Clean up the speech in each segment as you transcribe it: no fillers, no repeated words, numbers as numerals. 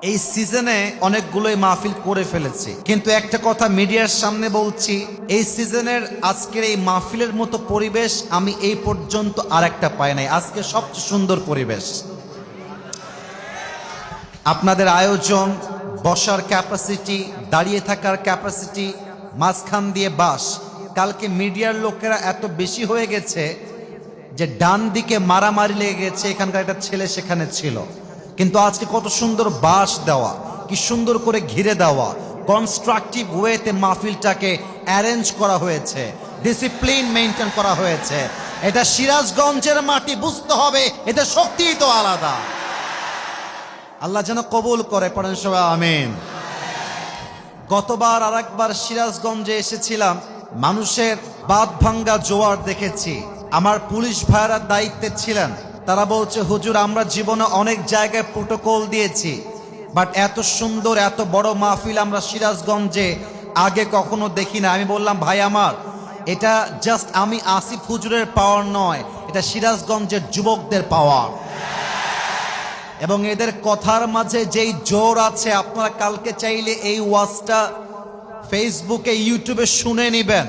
এই সিজনে অনেকগুলোই মাহফিল করে ফেলেছি, কিন্তু একটা কথা মিডিয়ার সামনে বলছি, এই সিজনের আজকের এই মাহফিলের মতো পরিবেশ আমি এই পর্যন্ত আর একটা পাই নাই। আজকে সবচেয়ে সুন্দর পরিবেশ, আপনাদের আয়োজন, বসার ক্যাপাসিটি, দাঁড়িয়ে থাকার ক্যাপাসিটি, মাঝখান দিয়ে বাস। কালকে মিডিয়ার লোকেরা এত বেশি হয়ে গেছে যে ডান দিকে মারামারি লেগে গেছে, এখানকার একটা ছেলে সেখানে ছিল, কিন্তু আজকে কত সুন্দর বাস দেওয়া, কি সুন্দর করে ঘিরে দেওয়া, কনস্ট্রাকটিভ ওয়েতে মাহফিলটাকে অ্যারেঞ্জ করা হয়েছে, ডিসিপ্লিন মেনটেন করা হয়েছে। এটা সিরাজগঞ্জের মাটি, বুঝতে হবে এটা শক্তিই তো আলাদা। আল্লাহ যেন কবুল করে, পড়েন সবাই আমিন। গতবার আর একবার সিরাজগঞ্জে এসেছিলাম, মানুষের বাঁধ ভাঙ্গা জোয়ার দেখেছি। আমার পুলিশ ভাইরা দায়িত্বে ছিলেন, তারা বলছে হুজুর আমরা জীবনে অনেক জায়গায় প্রোটোকল দিয়েছি, বাট এত সুন্দর এত বড় মাহফিল আমরা সিরাজগঞ্জে আগে কখনো দেখি না। আমি বললাম ভাই আমার, এটা জাস্ট আমি আসিফ হুজুরের পাওয়ার নয়, এটা সিরাজগঞ্জের যুবকদের পাওয়ার, এবং এদের কথার মাঝে যেই জোর আছে, আপনারা কালকে চাইলে এই ওয়াজটা ফেসবুকে ইউটিউবে শুনে নেবেন।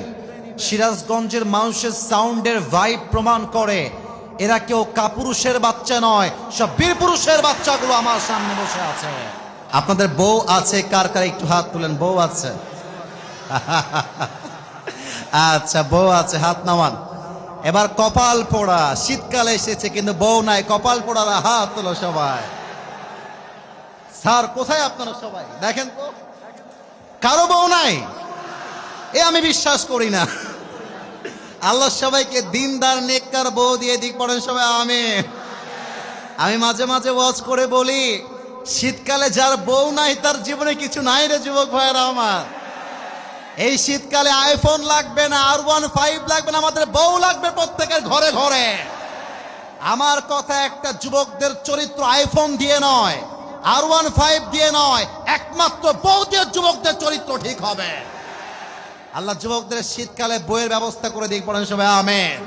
সিরাজগঞ্জের মানুষের সাউন্ডের ভাইব প্রমাণ করে এরা কেউ কাপুরুষের বাচ্চা নয়, সব বীর পুরুষের বাচ্চাগুলো আমার সামনে বসে আছে। আপনাদের বউ আছে কার কার, একটু হাত তুলেন। বউ আছে? আচ্ছা, বউ আছে, হাত নামান। এবার কপাল পোড়া, শীতকালে এসেছে কিন্তু বউ নাই, কপাল পোড়ারা হাত তোলো সবাই। স্যার কোথায় আপনারা সবাই? দেখেন তো, কারো বউ নাই? এ আমি বিশ্বাস করি না। আল্লাহ সবাইকে দিনদার নেককার বউ দিয়ে দিক, পড়েন সবাই আমিন। আমি মাঝে মাঝে ওয়াজ করে বলি, শীতকালে যার বউ নাই তার জীবনে কিছু নাই রে যুবক ভাইয়েরা আমার। এই শীতকালে আইফোন লাগবে না, R15 লাগবে না, আমাদের বউ লাগবে প্রত্যেকের ঘরে ঘরে। আমার কথা, একটা যুবকদের চরিত্র আইফোন দিয়ে নয়, R15 দিয়ে নয়, একমাত্র বউ দিয়ে যুবকদের চরিত্র ঠিক হবে। আল্লাহ যুবকদের শীতকালে বইয়ের ব্যবস্থা করে দিক, পড়েন সবাই আমিন।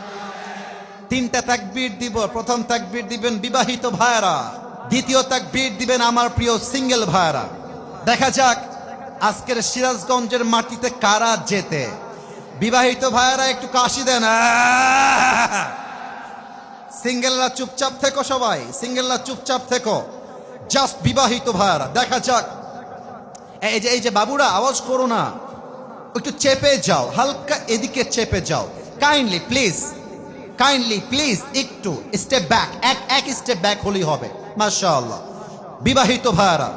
3টা তাকবীর দিব। প্রথম তাকবীর দিবেন বিবাহিত ভাইরা, দ্বিতীয় তাকবীর দিবেন আমার প্রিয় সিঙ্গেল ভাইরা। দেখা যাক আজকের সিরাজগঞ্জের মাটিতে কারা জেতে। বিবাহিত ভাইরা একটু কাশি দেন। সিঙ্গেলরা চুপচাপ থেকো, সবাই সিঙ্গেলরা চুপচাপ থেকো, জাস্ট বিবাহিত ভাইরা। দেখা যাক, এই যে বাবুরা আওয়াজ করো না, একটু চেপে যাও, হালকা এদিকে চেপে যাও, কাইন্ডলি প্লিজ একটু স্টেপ ব্যাক, এক স্টেপ ব্যাক হলেই হবে। মাশাআল্লাহ। বিবাহিত ভাইরা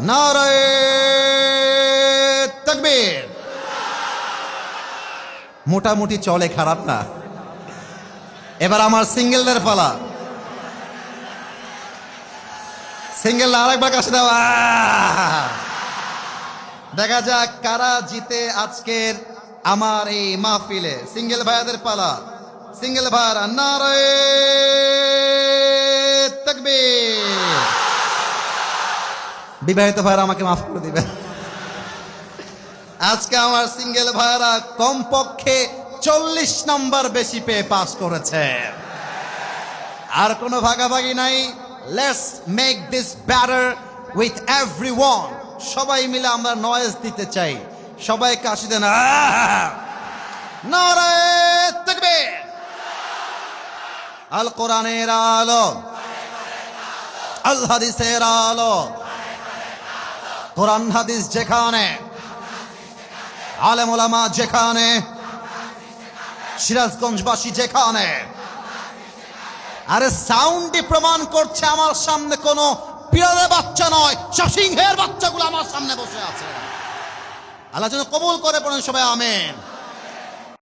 নারায়ে তাকবীর। মোটামুটি চলে, খারাপ না। এবার আমার সিঙ্গেলদের পালা। সিঙ্গেল আরেকবার কাছে দাও। দেখা যাক কারা জিতে আজকের আমার এই মাহফিলে। সিঙ্গেল ভাইয়াদের পালা। সিঙ্গেল ভাইরা নারায়ে তাকবীর। বিবাহিত ভাইরা আমাকে মাফ করে দিবেন, আজকে আমার সিঙ্গেল ভাইরা কমপক্ষে 40 নম্বর বেশি পেয়ে পাস করেছে। আর কোনো ভাগাভাগি নাই। Let's make this better with everyone. সবাই মিলে আমরা নয়েজ দিতে চাই। সবাই কাশি দেন। নারায়ে তাকবীর। আল কোরআনের আলো, আল হাদিসের আলো, কোরআন হাদিস যেখানে, আলেম ওলামা যেখানে, সিরাজগঞ্জবাসী যেখানে। আরে সাউন্ডই প্রমাণ করছে আমার সামনে কোনো পিয়ারের বাচ্চা নয়, সিংহের বাচ্চাগুলো আমার সামনে বসে আছে। আল্লাহ যেন কবুল করে, পড়েন সবাই আমিন।